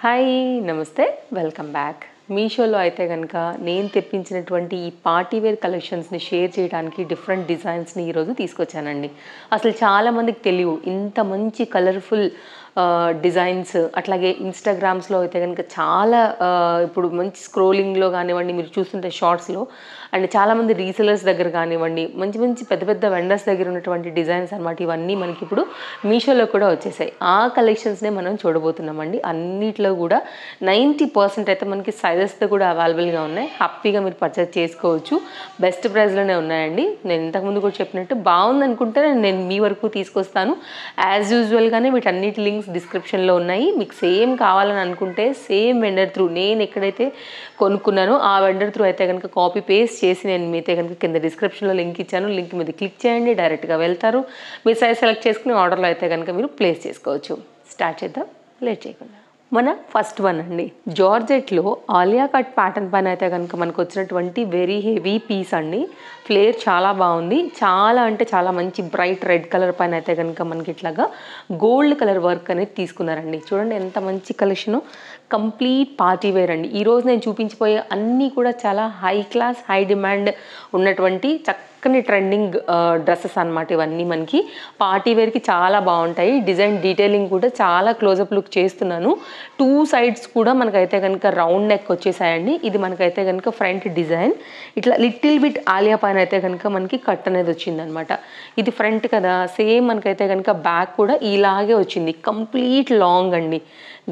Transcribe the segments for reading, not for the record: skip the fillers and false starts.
Hi నమస్తే welcome back. మీషోలో అయితే కనుక నేను తెప్పించినటువంటి ఈ పార్టీ వేర్ కలెక్షన్స్ని షేర్ చేయడానికి డిఫరెంట్ డిజైన్స్ని ఈరోజు తీసుకొచ్చానండి. అసలు చాలామందికి తెలియవు ఇంత మంచి కలర్ఫుల్ డిజైన్స్. అట్లాగే ఇన్స్టాగ్రామ్స్లో అయితే కనుక చాలా ఇప్పుడు మంచి స్క్రోలింగ్లో కానివ్వండి, మీరు చూస్తుంటే షార్ట్స్లో అండ్ చాలామంది రీసెలర్స్ దగ్గర కానివ్వండి, మంచి మంచి పెద్ద పెద్ద వెండర్స్ దగ్గర ఉన్నటువంటి డిజైన్స్ అనమాట. ఇవన్నీ మనకి ఇప్పుడు మీషోలో కూడా వచ్చేసాయి. ఆ కలెక్షన్స్నే మనం చూడబోతున్నామండి. అన్నిట్లో కూడా 90% అయితే మనకి సైజెస్తో కూడా అవైలబుల్గా ఉన్నాయి. హ్యాపీగా మీరు పర్చేస్ చేసుకోవచ్చు. బెస్ట్ ప్రైస్లోనే ఉన్నాయండి. నేను ఇంతకుముందు కూడా చెప్పినట్టు బాగుంది అనుకుంటే నేను మీ వరకు తీసుకొస్తాను. యాజ్ యూజువల్గానే వీటన్నిటి లింక్స్ డిస్క్రిప్షన్లో ఉన్నాయి. మీకు సేమ్ కావాలని అనుకుంటే సేమ్ వెండర్ త్రూ నేను ఎక్కడైతే కొనుక్కున్నానో ఆ వెండర్ త్రూ అయితే కనుక కాపీ పేస్ట్ చేసి నేను మీతో కనుక కింద డిస్క్రిప్షన్లో లింక్ ఇచ్చాను. లింక్ మీద క్లిక్ చేయండి, డైరెక్ట్గా వెళ్తారు. మీ సైజ్ సెలెక్ట్ చేసుకుని ఆర్డర్లో అయితే కనుక మీరు ప్లేస్ చేసుకోవచ్చు. స్టార్ట్ చేద్దాం లేట్ చేయకుండా. మన ఫస్ట్ వన్ అండి, జార్జెట్లో ఆలియా కట్ ప్యాటర్న్ పైన అయితే కనుక మనకు వచ్చినటువంటి వెరీ హెవీ పీస్ అండి. ఫ్లేర్ చాలా బాగుంది. చాలా అంటే చాలా మంచి బ్రైట్ రెడ్ కలర్ పైన అయితే కనుక మనకి ఇట్లాగా గోల్డ్ కలర్ వర్క్ అనేది తీసుకున్నారండి. చూడండి ఎంత మంచి కలెక్షను. కంప్లీట్ పార్టీ వేర్ అండి. ఈరోజు నేను చూపించిపోయే అన్నీ కూడా చాలా హై క్లాస్ హై డిమాండ్ ఉన్నటువంటి చక్కని ట్రెండింగ్ డ్రెస్సెస్ అనమాట. ఇవన్నీ మనకి పార్టీ వేర్కి చాలా బాగుంటాయి. డిజైన్ డీటెయిలింగ్ కూడా చాలా క్లోజప్ లుక్ చేస్తున్నాను. 2 సైడ్స్ కూడా మనకైతే కనుక రౌండ్ నెక్ వచ్చేసాయండి. ఇది మనకైతే కనుక ఫ్రంట్ డిజైన్ ఇట్లా లిటిల్ బిట్ ఆలియా పైన అయితే కనుక మనకి కట్ అనేది వచ్చిందనమాట. ఇది ఫ్రంట్ కదా, సేమ్ మనకైతే కనుక బ్యాక్ కూడా ఇలాగే వచ్చింది. కంప్లీట్ లాంగ్ అండి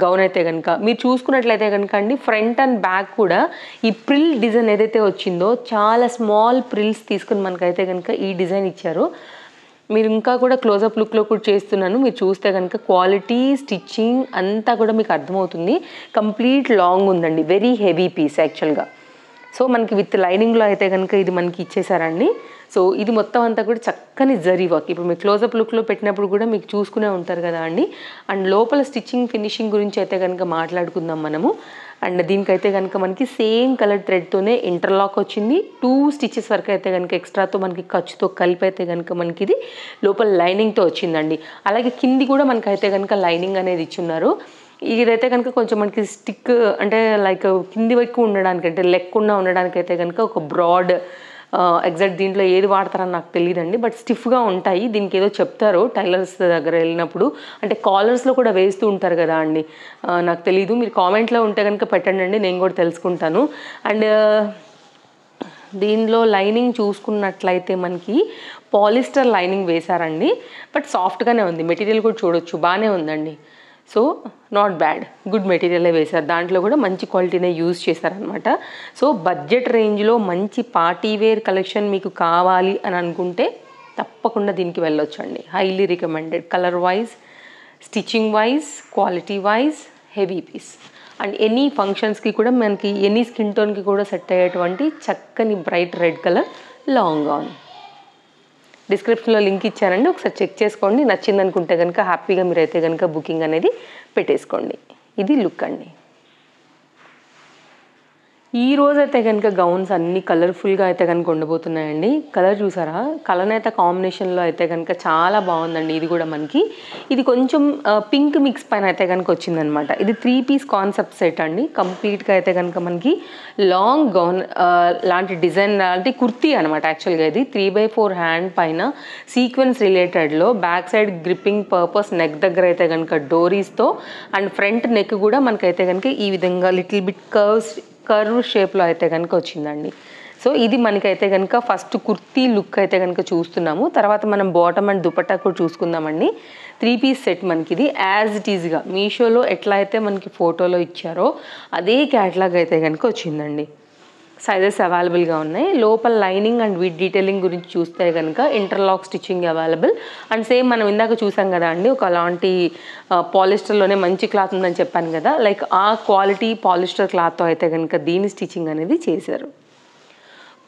గౌన్ అయితే కనుక మీరు చూసుకున్నట్లయితే కనుక అండి, ఫ్రంట్ అండ్ బ్యాక్ కూడా ఈ ప్రిల్ డిజైన్ ఏదైతే వచ్చిందో చాలా స్మాల్ ప్రిల్స్ తీసుకుని మనకైతే కనుక ఈ డిజైన్ ఇచ్చారు. మీరు ఇంకా కూడా క్లోజప్ లుక్లో కూడా చేస్తున్నాను. మీరు చూస్తే కనుక క్వాలిటీ స్టిచ్చింగ్ అంతా కూడా మీకు అర్థమవుతుంది. కంప్లీట్ లాంగ్ ఉందండి. వెరీ హెవీ పీస్ యాక్చువల్గా. సో మనకి విత్ లైనింగ్లో అయితే కనుక ఇది మనకి ఇచ్చేసారండి. సో ఇది మొత్తం అంతా కూడా చక్కని జరీ వర్క్. ఇప్పుడు మీరు క్లోజప్ లుక్లో పెట్టినప్పుడు కూడా మీకు చూసుకునే ఉంటారు కదా అండి. అండ్ లోపల స్టిచ్చింగ్ ఫినిషింగ్ గురించి అయితే కనుక మాట్లాడుకుందాం మనము. అండ్ దీనికైతే కనుక మనకి సేమ్ కలర్ థ్రెడ్తోనే ఇంటర్లాక్ వచ్చింది. 2 స్టిచెస్ వరకు అయితే కనుక ఎక్స్ట్రాతో మనకి ఖర్చుతో కలిపి అయితే కనుక మనకి ఇది లోపల లైనింగ్తో వచ్చిందండి. అలాగే కింది కూడా మనకైతే కనుక లైనింగ్ అనేది ఇచ్చున్నారు. ఇదైతే కనుక కొంచెం మనకి స్టిక్ అంటే లైక్ కింది వైపు ఉండడానికి అంటే లెక్కకుండా ఉండడానికి అయితే కనుక ఒక బ్రాడ్ ఎగ్జాక్ట్ దీంట్లో ఏది వాడతారని నాకు తెలియదండి. బట్ స్టిఫ్గా ఉంటాయి. దీనికి ఏదో చెప్తారు టైలర్స్ దగ్గర వెళ్ళినప్పుడు. అంటే కాలర్స్లో కూడా వేస్తూ ఉంటారు కదా అండి, నాకు తెలీదు. మీరు కామెంట్లో ఉంటే కనుక పెట్టండి అండి, నేను కూడా తెలుసుకుంటాను. అండ్ దీనిలో లైనింగ్ చూసుకున్నట్లయితే మనకి పాలిస్టర్ లైనింగ్ వేశారండి. బట్ సాఫ్ట్గానే ఉంది. మెటీరియల్ కూడా చూడొచ్చు బాగానే ఉందండి. సో నాట్ బ్యాడ్, గుడ్ మెటీరియలే వేశారు. దాంట్లో కూడా మంచి క్వాలిటీనే యూజ్ చేశారనమాట. సో బడ్జెట్ రేంజ్లో మంచి పార్టీ వేర్ కలెక్షన్ మీకు కావాలి అని అనుకుంటే తప్పకుండా దీనికి వెళ్ళొచ్చండి. Highly recommended. Colour wise, stitching wise, quality wise heavy piece. And any ఫంక్షన్స్కి కూడా మనకి ఎనీ స్కిన్ టోన్కి కూడా సెట్ అయ్యేటువంటి చక్కని bright red colour long gown. డిస్క్రిప్షన్లో లింక్ ఇచ్చానండి, ఒకసారి చెక్ చేసుకోండి. నచ్చింది అనుకుంటే కనుక హ్యాపీగా మీరైతే కనుక బుకింగ్ అనేది పెట్టేసుకోండి. ఇది లుక్ అండి. ఈ రోజైతే కనుక గౌన్స్ అన్నీ కలర్ఫుల్గా అయితే కనుక ఉండబోతున్నాయండి. కలర్ చూసారా, కలనేత కాంబినేషన్లో అయితే కనుక చాలా బాగుందండి. ఇది కూడా మనకి ఇది కొంచెం పింక్ మిక్స్ పైన అయితే కనుక వచ్చిందనమాట. ఇది 3 పీస్ కాన్సెప్ట్ సెట్ అండి. కంప్లీట్గా అయితే కనుక మనకి లాంగ్ గౌన్ లాంటి డిజైన్ లాంటి కుర్తీ అనమాట. యాక్చువల్గా ఇది 3/4 హ్యాండ్ పైన సీక్వెన్స్ రిలేటెడ్లో back side gripping purpose neck దగ్గర అయితే కనుక డోరీస్తో అండ్ ఫ్రంట్ నెక్ కూడా మనకైతే కనుక ఈ విధంగా లిటిల్ బిట్ కర్వ్ షేప్లో అయితే కనుక వచ్చిందండి. సో ఇది మనకైతే కనుక ఫస్ట్ కుర్తీ లుక్ అయితే కనుక చూస్తున్నాము. తర్వాత మనం బాటమ్ అండ్ దుపట్టా కూడా చూసుకుందామండి. 3 పీస్ సెట్ మనకి ఇది యాజ్ ఇట్ ఈజ్గా మీషోలో ఎట్లా అయితే మనకి ఫోటోలో ఇచ్చారో అదే క్యాటలాగ్ అయితే కనుక వచ్చిందండి. సైజెస్ అవైలబుల్గా ఉన్నాయి. లోపల లైనింగ్ అండ్ విత్ డీటెయిలింగ్ గురించి చూస్తే కనుక interlock stitching available. And same మనం ఇందాక చూసాం కదా అండి, ఒక అలాంటి పాలిస్టర్లోనే మంచి క్లాత్ ఉందని చెప్పాను కదా, లైక్ ఆ క్వాలిటీ పాలిస్టర్ క్లాత్తో అయితే కనుక దీని స్టిచ్చింగ్ అనేది చేశారు.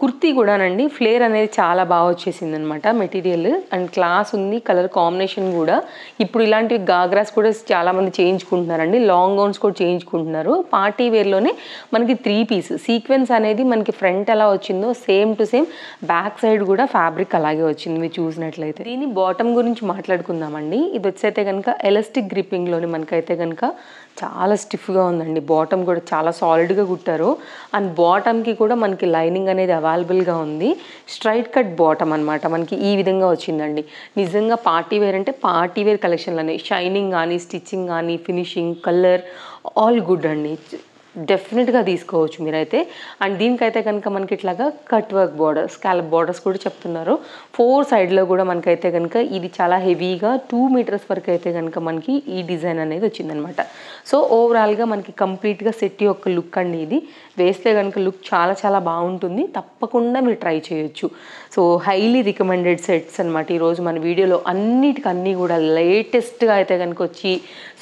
కుర్తీ కూడానండి ఫ్లేర్ అనేది చాలా బాగా వచ్చేసింది అనమాట. మెటీరియల్ అండ్ క్లాస్ ఉంది. కలర్ కాంబినేషన్ కూడా ఇప్పుడు ఇలాంటివి గాగ్రాస్ కూడా చాలామంది చేయించుకుంటున్నారండి. లాంగ్ గౌన్స్ కూడా చేయించుకుంటున్నారు. పార్టీ వేర్లోనే మనకి 3 పీస్ సీక్వెన్స్ అనేది మనకి ఫ్రంట్ ఎలా వచ్చిందో same to same back side కూడా ఫ్యాబ్రిక్ అలాగే వచ్చింది మీరు చూసినట్లయితే. దీని బాటమ్ గురించి మాట్లాడుకుందామండి. ఇది వచ్చైతే కనుక ఎలాస్టిక్ గ్రిప్పింగ్లోని మనకైతే కనుక చాలా స్టిఫ్గా ఉందండి. బాటమ్ కూడా చాలా సాలిడ్గా కుట్టారు. అండ్ బాటమ్కి కూడా మనకి లైనింగ్ అనేది అవైలబుల్గా ఉంది. స్ట్రైట్ కట్ బాటమ్ అనమాట, మనకి ఈ విధంగా వచ్చిందండి. నిజంగా పార్టీ వేర్ అంటే పార్టీ వేర్ కలెక్షన్లోనే షైనింగ్ కానీ, స్టిచ్చింగ్ కానీ, ఫినిషింగ్, కలర్ ఆల్ గుడ్ అండి. డెఫినెట్గా తీసుకోవచ్చు మీరైతే. అండ్ దీనికైతే కనుక మనకి ఇట్లాగా cut work border, scallop borders కూడా చెప్తున్నారు. 4 సైడ్లో కూడా మనకైతే కనుక ఇది చాలా హెవీగా 2 మీటర్స్ వరకు అయితే కనుక మనకి ఈ డిజైన్ అనేది వచ్చిందనమాట. సో ఓవరాల్గా మనకి కంప్లీట్గా సెట్ యొక్క లుక్ అండి. ఇది వేస్తే కనుక లుక్ చాలా చాలా బాగుంటుంది. తప్పకుండా మీరు ట్రై చేయొచ్చు. సో హైలీ రికమెండెడ్ సెట్స్ అనమాట ఈరోజు మన వీడియోలో. అన్నిటికన్నీ కూడా లేటెస్ట్గా అయితే కనుక వచ్చి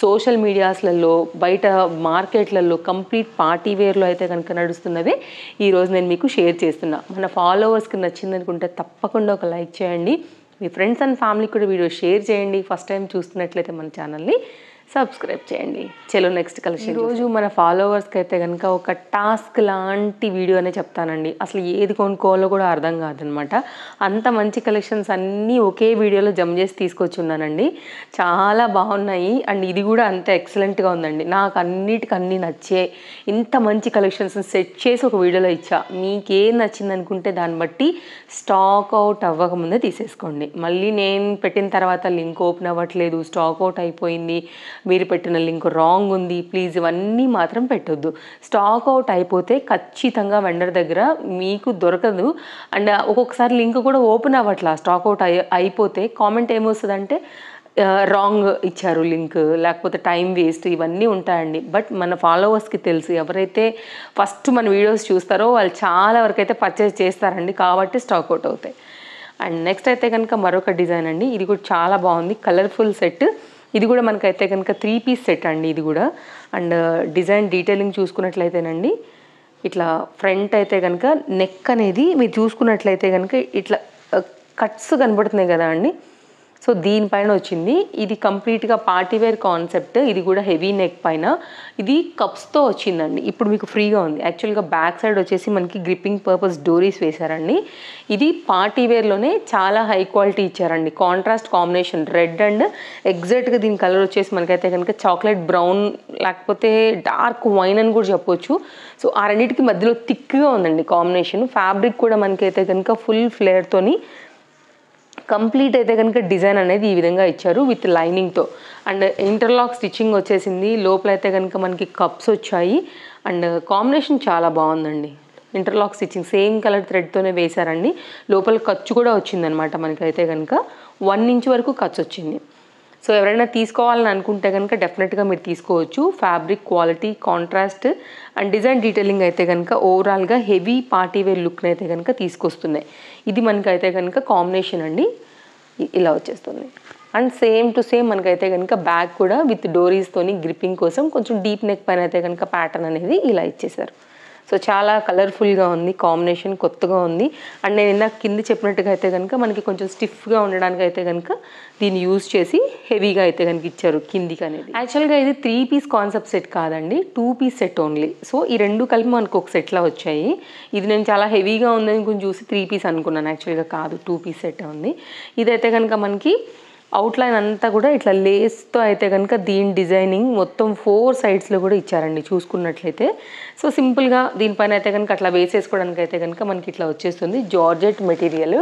సోషల్ మీడియాస్లలో, బయట మార్కెట్లలో కంప్లీట్ పార్టీ వేర్లో అయితే కనుక నడుస్తున్నవే ఈరోజు నేను మీకు షేర్ చేస్తున్నా. మన ఫాలోవర్స్కి నచ్చింది అనుకుంటే తప్పకుండా ఒక లైక్ చేయండి. మీ ఫ్రెండ్స్ అండ్ ఫ్యామిలీకి కూడా వీడియో షేర్ చేయండి. ఫస్ట్ టైం చూస్తున్నట్లయితే మన ఛానల్ని సబ్స్క్రైబ్ చేయండి. చలో నెక్స్ట్ కలెక్షన్. ఈరోజు మన ఫాలోవర్స్కి అయితే కనుక ఒక టాస్క్ లాంటి వీడియో అనే చెప్తానండి. అసలు ఏది కొనుక్కోవాలో కూడా అర్థం కాదనమాట. అంత మంచి కలెక్షన్స్ అన్నీ ఒకే వీడియోలో జమ చేసి తీసుకొచ్చున్నానండి. చాలా బాగున్నాయి. అండ్ ఇది కూడా అంత ఎక్సలెంట్గా ఉందండి. నాకు అన్నిటికన్నీ నచ్చే ఇంత మంచి కలెక్షన్స్ సెట్ చేసి ఒక వీడియోలో ఇచ్చా. మీకేం నచ్చింది అనుకుంటే దాన్ని బట్టి స్టాక్ అవుట్ అవ్వకముందే తీసేసుకోండి. మళ్ళీ నేను పెట్టిన తర్వాత లింక్ ఓపెన్ అవ్వట్లేదు, స్టాక్ అవుట్ అయిపోయింది, మీరు పెట్టిన లింక్ రాంగ్ ఉంది, ప్లీజ్ ఇవన్నీ మాత్రం పెట్టొద్దు. స్టాక్ అవుట్ అయిపోతే ఖచ్చితంగా వెండర్ దగ్గర మీకు దొరకదు. అండ్ ఒక్కొక్కసారి లింక్ కూడా ఓపెన్ అవ్వట్లా. స్టాక్ అవుట్ అయిపోతే కామెంట్ ఏమొస్తుందంటే రాంగ్ ఇచ్చారు లింక్, లేకపోతే టైం వేస్ట్, ఇవన్నీ ఉంటాయండి. బట్ మన ఫాలోవర్స్కి తెలుసు, ఎవరైతే ఫస్ట్ మన వీడియోస్ చూస్తారో వాళ్ళు చాలా వరకు అయితే పర్చేస్ చేస్తారండి, కాబట్టి స్టాక్ అవుట్ అవుతాయి. అండ్ నెక్స్ట్ అయితే కనుక మరొక డిజైన్ అండి. ఇది కూడా చాలా బాగుంది, కలర్ఫుల్ సెట్. ఇది కూడా మనకైతే కనుక 3 పీస్ సెట్ అండి ఇది కూడా. అండ్ డిజైన్ డీటెయిలింగ్ చూసుకున్నట్లయితేనండి, ఇట్లా ఫ్రంట్ అయితే కనుక నెక్ అనేది మీరు చూసుకున్నట్లయితే కనుక ఇట్లా కట్స్ కనబడుతున్నాయి కదా అండి. సో దీనిపైన వచ్చింది. ఇది కంప్లీట్గా పార్టీవేర్ కాన్సెప్ట్. ఇది కూడా హెవీ నెక్ పైన ఇది కప్స్తో వచ్చిందండి. ఇప్పుడు మీకు ఫ్రీగా ఉంది. యాక్చువల్గా బ్యాక్ సైడ్ వచ్చేసి మనకి గ్రిప్పింగ్ పర్పస్ డోరీస్ వేశారండి. ఇది పార్టీవేర్లోనే చాలా హై క్వాలిటీ ఇచ్చారండి. కాంట్రాస్ట్ కాంబినేషన్ రెడ్ అండ్ ఎగ్జాక్ట్గా దీని కలర్ వచ్చేసి మనకైతే కనుక చాక్లెట్ బ్రౌన్, లేకపోతే డార్క్ వైన్ అని కూడా చెప్పొచ్చు. సో ఆ రెండింటికి మధ్యలో థిక్గా ఉందండి కాంబినేషన్. ఫ్యాబ్రిక్ కూడా మనకైతే కనుక ఫుల్ ఫ్లేర్తోని కంప్లీట్ అయితే కనుక డిజైన్ అనేది ఈ విధంగా ఇచ్చారు విత్ లైనింగ్తో. అండ్ ఇంటర్లాక్ స్టిచ్చింగ్ వచ్చేసింది. లోపల అయితే కనుక మనకి కప్స్ వచ్చాయి. అండ్ కాంబినేషన్ చాలా బాగుందండి. ఇంటర్లాక్ స్టిచ్చింగ్ సేమ్ కలర్ థ్రెడ్తోనే వేశారండి. లోపల ఖర్చు కూడా వచ్చిందనమాట. మనకైతే కనుక 1 ఇంచ్ వరకు ఖర్చు వచ్చింది. సో ఎవరైనా తీసుకోవాలని అనుకుంటే కనుక డెఫినెట్గా మీరు తీసుకోవచ్చు. Fabric quality, contrast and design detailing అయితే కనుక ఓవరాల్గా హెవీ పార్టీవేర్ లుక్ని అయితే కనుక తీసుకొస్తున్నాయి. ఇది మనకైతే కనుక కాంబినేషన్ అండి, ఇలా వచ్చేస్తుంది. అండ్ సేమ్ టు సేమ్ మనకైతే కనుక బ్యాక్ కూడా విత్ డోరీస్తోని గ్రిప్పింగ్ కోసం కొంచెం డీప్ నెక్ పైన అయితే కనుక ప్యాటర్న్ అనేది ఇలా ఇచ్చేసారు. సో చాలా కలర్ఫుల్గా ఉంది, కాంబినేషన్ కొత్తగా ఉంది. అండ్ నేను ఇందాక కింద చెప్పినట్టుగా అయితే కనుక మనకి కొంచెం స్టిఫ్గా ఉండడానికి అయితే కనుక దీన్ని యూజ్ చేసి హెవీగా అయితే కనుక ఇచ్చారు కిందికి అనేది. యాక్చువల్గా ఇది 3 పీస్ కాన్సెప్ట్ సెట్ కాదండి, 2 పీస్ సెట్ ఓన్లీ. సో ఈ రెండు కలిపి మనకు ఒక సెట్లో వచ్చాయి. ఇది నేను చాలా హెవీగా ఉందని కొంచెం చూసి 3 పీస్ అనుకున్నాను. యాక్చువల్గా కాదు, 2 పీస్ సెట్ ఉంది. ఇదైతే కనుక మనకి అవుట్లైన్ అంతా కూడా ఇట్లా లేస్తో అయితే కనుక దీని డిజైనింగ్ మొత్తం 4 సైడ్స్లో కూడా ఇచ్చారండి చూసుకున్నట్లయితే. సో సింపుల్గా దీనిపైన అయితే కనుక అట్లా వేసేసుకోవడానికి అయితే కనుక మనకి ఇట్లా వచ్చేస్తుంది. జార్జెట్ మెటీరియల్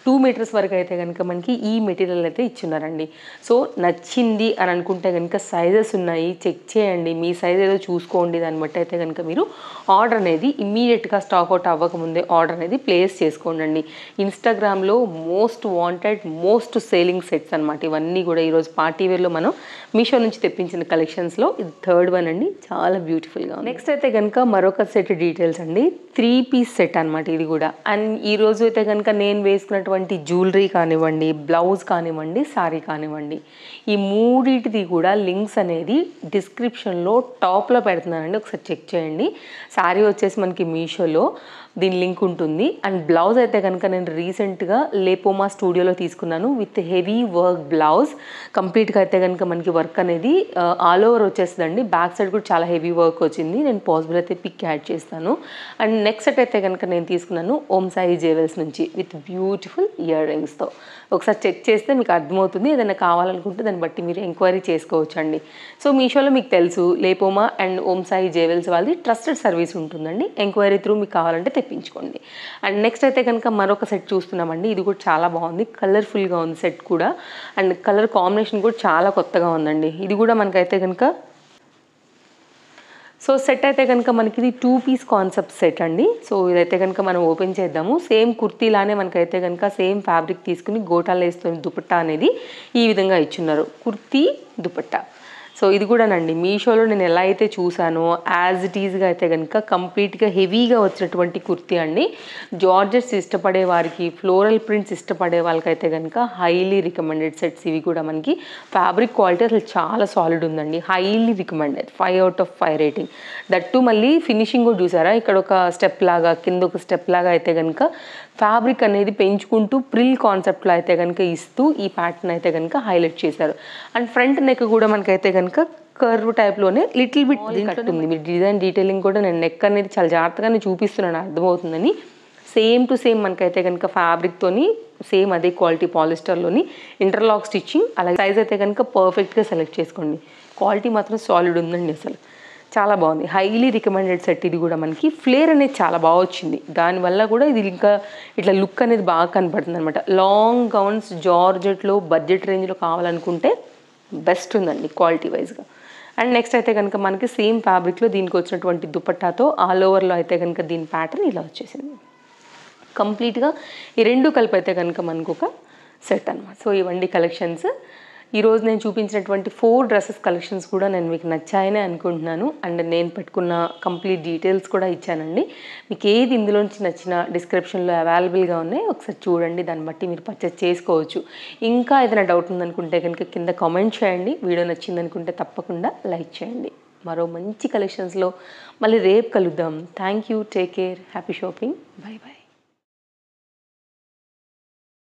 2 మీటర్స్ వరకు అయితే కనుక మనకి ఈ మెటీరియల్ అయితే ఇచ్చున్నారండి. సో నచ్చింది అని అనుకుంటే కనుక సైజెస్ ఉన్నాయి, చెక్ చేయండి. మీ సైజ్ ఏదో చూసుకోండి. దాన్ని బట్టి అయితే కనుక మీరు ఆర్డర్ అనేది ఇమ్మీడియట్గా స్టాక్ అవుట్ అవ్వకముందే ఆర్డర్ అనేది ప్లేస్ చేసుకోండి. ఇన్స్టాగ్రామ్లో most wanted, most selling sets అనమాట ఇవన్నీ కూడా. ఈరోజు పార్టీవేర్లో మనం మీషో నుంచి తెప్పించిన కలెక్షన్స్లో ఇది 3rd వన్ అండి. చాలా బ్యూటిఫుల్గా ఉంది. నెక్స్ట్ అయితే కనుక మరొక సెట్ డీటెయిల్స్ అండి. 3 పీస్ సెట్ అనమాట ఇది కూడా. అండ్ ఈరోజు అయితే కనుక నేను వేసుకున్నటువంటి జ్యువెలరీ కానివ్వండి, బ్లౌజ్ కానివ్వండి, శారీ కానివ్వండి, ఈ మూడింటిది కూడా లింక్స్ అనేది డిస్క్రిప్షన్లో టాప్లో పెడుతున్నానండి. ఒకసారి చెక్ చేయండి. శారీ వచ్చేసి మనకి మీషోలో దీని లింక్ ఉంటుంది. అండ్ బ్లౌజ్ అయితే కనుక నేను రీసెంట్గా లేపోమా స్టూడియోలో తీసుకున్నాను విత్ హెవీ వర్క్ బ్లౌజ్ కంప్లీట్గా అయితే కనుక మనకి వర్క్ అనేది ఆల్ ఓవర్ వచ్చేస్తుందండి. బ్యాక్ సైడ్ కూడా చాలా హెవీ వర్క్ వచ్చింది. నేను పాసిబుల్ అయితే పిక్ యాడ్ చేస్తాను. అండ్ నెక్స్ట్ సెట్ అయితే కనుక నేను తీసుకున్నాను ఓం సాయి జ్యువెల్స్ నుంచి విత్ బ్యూటిఫుల్ ఇయర్ రింగ్స్తో. ఒకసారి చెక్ చేస్తే మీకు అర్థమవుతుంది. ఏదైనా కావాలనుకుంటే దాన్ని బట్టి మీరు ఎంక్వైరీ చేసుకోవచ్చు అండి. సో మీషోలో మీకు తెలుసు లేపోమా అండ్ ఓం సాయి జ్యువెల్స్ వాళ్ళది ట్రస్టెడ్ సర్వీస్ ఉంటుందండి. ఎంక్వైరీ త్రూ మీకు కావాలంటే తెప్పించుకోండి. అండ్ నెక్స్ట్ అయితే కనుక మరొక సెట్ చూస్తున్నామండి. ఇది కూడా చాలా బాగుంది, కలర్ఫుల్గా ఉంది సెట్ కూడా. అండ్ కలర్ కాంబినేషన్ కూడా చాలా కొత్తగా ఉందండి. ఇది కూడా మనకైతే కనుక సో సెట్ అయితే కనుక మనకి ఇది 2 పీస్ కాన్సెప్ట్ సెట్ అండి. సో ఇదైతే కనుక మనం ఓపెన్ చేద్దాము. సేమ్ కుర్తీలానే మనకైతే కనుక సేమ్ ఫ్యాబ్రిక్ తీసుకుని గోటాలు వేసుకొని దుపట్టా అనేది ఈ విధంగా ఇచ్చున్నారు. కుర్తీ దుపట్టా. సో ఇది కూడానండి మీషోలో నేను ఎలా అయితే చూసానో యాజ్ ఇట్ ఈజ్గా అయితే కనుక కంప్లీట్గా హెవీగా వచ్చినటువంటి కుర్తీ అండి. జార్జెట్స్ ఇష్టపడే వారికి, ఫ్లోరల్ ప్రింట్స్ ఇష్టపడే వాళ్ళకైతే కనుక హైలీ రికమెండెడ్ సెట్స్ ఇవి కూడా. మనకి ఫ్యాబ్రిక్ క్వాలిటీ అసలు చాలా సాలిడ్ ఉందండి. Highly recommended, 5 out of 5 rating. That మళ్ళీ ఫినిషింగ్ కూడా చూసారా, ఇక్కడ ఒక స్టెప్ లాగా కింద ఒక స్టెప్ లాగా అయితే కనుక ఫ్యాబ్రిక్ అనేది పెంచుకుంటూ ప్రిల్ కాన్సెప్ట్లో అయితే కనుక ఇస్తూ ఈ ప్యాటర్న్ అయితే కనుక హైలైట్ చేశారు. అండ్ ఫ్రంట్ నెక్ కూడా మనకైతే కనుక కర్వ్ టైప్లోనే లిటిల్ బిట్ కట్ ఉంది. మీరు డిజైన్ డీటెయిలింగ్ కూడా నేను నెక్ అనేది చాలా జాగ్రత్తగానే చూపిస్తున్నాను, అర్థమవుతుందని. సేమ్ టు సేమ్ మనకైతే కనుక ఫ్యాబ్రిక్తోని సేమ్ అదే క్వాలిటీ పాలిస్టర్లోని ఇంటర్లాక్ స్టిచ్చింగ్. అలాగే సైజ్ అయితే కనుక పర్ఫెక్ట్గా సెలెక్ట్ చేసుకోండి. క్వాలిటీ మాత్రం సాలిడ్ ఉందండి, అసలు చాలా బాగుంది. హైలీ రికమెండెడ్ సెట్ ఇది కూడా. మనకి ఫ్లేర్ అనేది చాలా బాగా వచ్చింది, దానివల్ల కూడా ఇది ఇంకా ఇట్లా లుక్ అనేది బాగా కనపడుతుంది అనమాట. లాంగ్ గౌన్స్ జార్జెట్లో బడ్జెట్ రేంజ్లో కావాలనుకుంటే బెస్ట్ ఉందండి క్వాలిటీ వైజ్గా. అండ్ నెక్స్ట్ అయితే కనుక మనకి సేమ్ ఫ్యాబ్రిక్లో దీనికి వచ్చినటువంటి దుపట్టాతో ఆల్ ఓవర్లో అయితే కనుక దీని ప్యాటర్న్ ఇలా వచ్చేసింది. కంప్లీట్గా ఈ రెండు కలిపి అయితే కనుక మనకు ఒక సెట్ అనమాట. సో ఇవండి కలెక్షన్స్. ఈరోజు నేను చూపించినటువంటి 4 డ్రెస్సెస్ కలెక్షన్స్ కూడా నేను మీకు నచ్చాయనే అనుకుంటున్నాను. అండ్ నేను పెట్టుకున్న కంప్లీట్ డీటెయిల్స్ కూడా ఇచ్చానండి. మీకు ఏది ఇందులోంచి నచ్చిన డిస్క్రిప్షన్లో అవైలబుల్గా ఉన్నాయి, ఒకసారి చూడండి. దాన్ని బట్టి మీరు పర్చేస్ చేసుకోవచ్చు. ఇంకా ఏదైనా డౌట్ ఉందనుకుంటే కనుక కింద కామెంట్ చేయండి. వీడియో నచ్చిందనుకుంటే తప్పకుండా లైక్ చేయండి. మరో మంచి కలెక్షన్స్లో మళ్ళీ రేపు కలుద్దాం. Thank you, take care, happy shopping, by by.